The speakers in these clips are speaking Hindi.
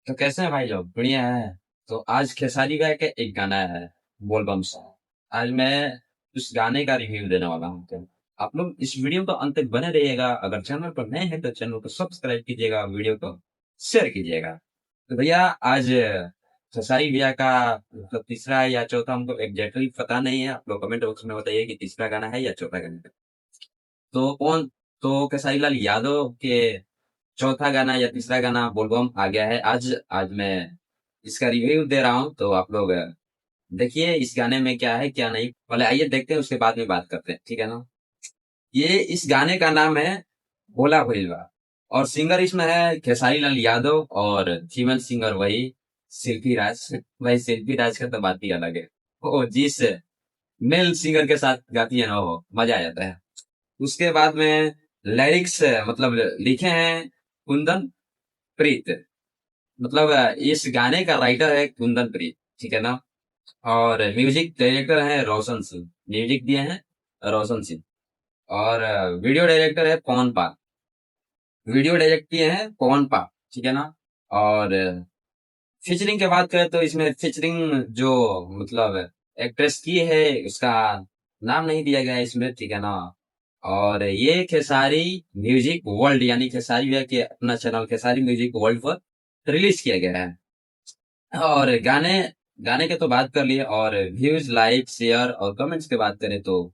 तो कैसे हैं भाई लोग? बढ़िया है। तो आज खेसारी भाई का एक गाना है, बोलबम सॉन्ग। आज मैं उस गाने का रिव्यू देने वाला हूँ। तो आप लोग इस वीडियो को अंत तक बने रहिएगा। अगर चैनल पर नए हैं तो चैनल को सब्सक्राइब कीजिएगा, वीडियो को शेयर कीजिएगा। तो भैया, आज खेसारी भैया का मतलब तीसरा या चौथा, हमको एग्जैक्टली पता नहीं है। आप लोग कमेंट बॉक्स में बताइए कि तीसरा गाना है या चौथा गाना है। तो कौन? तो खेसारी लाल यादव के चौथा गाना या तीसरा गाना बोलबम आ गया है। आज आज मैं इसका रिव्यू दे रहा हूँ, तो आप लोग देखिए इस गाने में क्या है क्या नहीं। पहले आइए देखते हैं, उसके बाद में बात करते हैं, ठीक है ना। ये इस गाने का नाम है भोला भैलवा, और सिंगर इसमें है खेसारी लाल यादव, और फीमेल सिंगर वही शिल्पी राज। भाई शिल्पी राज का तो बात ही अलग है। वो जिस मेल सिंगर के साथ गाती है ना, वो मजा आ जाता है। उसके बाद में लिरिक्स मतलब लिखे हैं कुंदन प्रीत। मतलब इस गाने का राइटर है कुंदन प्रीत, ठीक है ना। और म्यूजिक डायरेक्टर है रोशन सिंह। म्यूजिक दिए हैं रोशन सिंह। और वीडियो डायरेक्टर है पवन पाल। वीडियो डायरेक्ट किए हैं पवन पाल, ठीक है ना। और फीचरिंग की बात करें तो इसमें फीचरिंग जो मतलब एक्ट्रेस की है, उसका नाम नहीं दिया गया है इसमें, ठीक है ना। और ये खेसारी म्यूजिक वर्ल्ड, यानी खेसारी भैया के अपना चैनल खेसारी म्यूजिक वर्ल्ड पर रिलीज किया गया है। और गाने गाने के तो बात कर लिए, और व्यूज, लाइक, शेयर और कमेंट्स की बात करें तो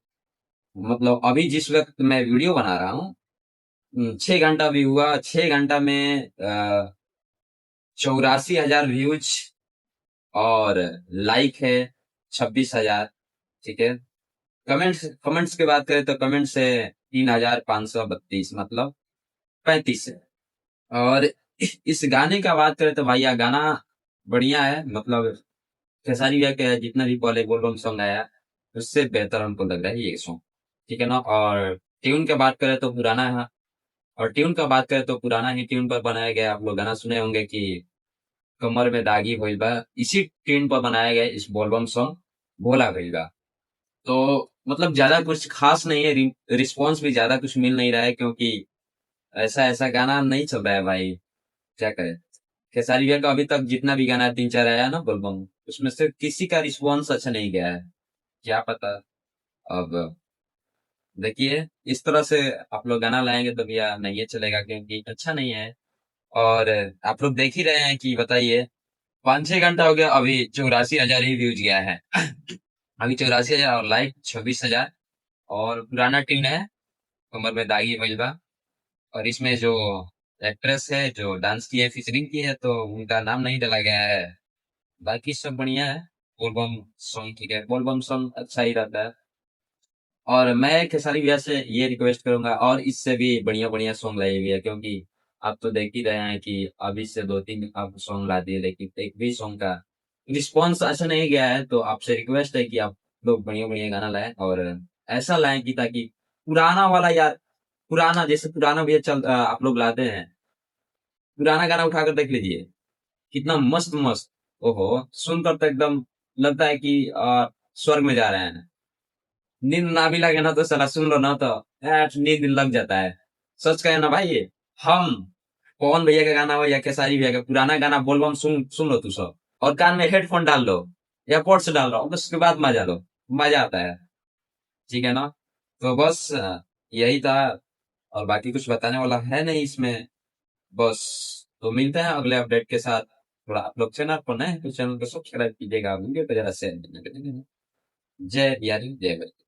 मतलब अभी जिस वक्त मैं वीडियो बना रहा हूँ, 6 घंटा भी हुआ। 6 घंटा में 84,000 व्यूज, और लाइक है 26,000, ठीक है। कमेंट्स कमेंट्स की बात करें तो कमेंट्स है 3,532, मतलब 35 है। और इस गाने का बात करें तो भैया गाना बढ़िया है। मतलब खेसारी भैया के जितना भी पहले बोलबम सॉन्ग आया, उससे बेहतर हमको लग रहा है ये सॉन्ग, ठीक है ना। और ट्यून की बात करें तो पुराना है। और ट्यून का बात करें तो पुराना ही ट्यून पर बनाया गया। आप लोग गाना सुने होंगे कि कमर में दागी भइल बा, इसी ट्यून पर बनाया गया इस बोलबम सॉन्ग भोला भइल बा। तो मतलब ज्यादा कुछ खास नहीं है। रिस्पॉन्स भी ज्यादा कुछ मिल नहीं रहा है, क्योंकि ऐसा ऐसा गाना नहीं चल रहा है भाई। क्या करें। खेसारी भैया का अभी तक जितना भी गाना 3 4 आया ना बोलबम, उसमें से किसी का रिस्पॉन्स अच्छा नहीं गया है। क्या पता। अब देखिए, इस तरह से आप लोग गाना लाएंगे तो भैया नहीं ये चलेगा, क्योंकि अच्छा नहीं है। और आप लोग देख ही रहे हैं कि बताइए, 5 6 घंटा हो गया, अभी 84,000 ही व्यूज गया है। अभी 84,000 और लाइक 26,000। और पुराना ट्यून है कमर में दागी मजबा। और इसमें जो एक्ट्रेस है जो डांस की है, फीचरिंग की है, तो उनका नाम नहीं डाला गया है। बाकी सब बढ़िया है। बोलबम सॉन्ग ठीक है, बोलबम सॉन्ग अच्छा ही रहता है। और मैं खेसारी भैया से ये रिक्वेस्ट करूंगा, और इससे भी बढ़िया बढ़िया सॉन्ग लाइए भैया, क्योंकि आप तो देख ही रहे हैं कि अभी से 2 3 आप सॉन्ग ला दिए, लेकिन एक भी सॉन्ग का रिस्पॉन्स अच्छा नहीं गया है। तो आपसे रिक्वेस्ट है कि आप लोग बढ़िया बढ़िया गाना लाएं, और ऐसा लाएं कि ताकि पुराना वाला यार, पुराना जैसे पुराना भैया आप लोग लाते हैं, पुराना गाना उठाकर देख लीजिए, कितना मस्त मस्त। ओहो, सुनकर तो एकदम लगता है कि स्वर्ग में जा रहे हैं। नींद ना भी लगे ना तो साला सुन लो ना, तो नींद लग जाता है। सच कहे ना भाई, ये हम पवन भैया का गाना हो या खेसारी भैया का पुराना गाना बोलबम सुन सुन लो तू सब, और कान में हेडफोन डाल लो, एयरपोर्ट्स डाल लो, बस उसके बाद मजा लो। मजा आता है, ठीक है ना। तो बस यही था, और बाकी कुछ बताने वाला है नहीं इसमें। बस, तो मिलते हैं अगले अपडेट के साथ। थोड़ा आप लोग चैनल पर नए हैं तो चैनल को सब्सक्राइब कीजिएगा, वीडियो को जरा शेयर कीजिएगा। जय बिहारी जय भाई।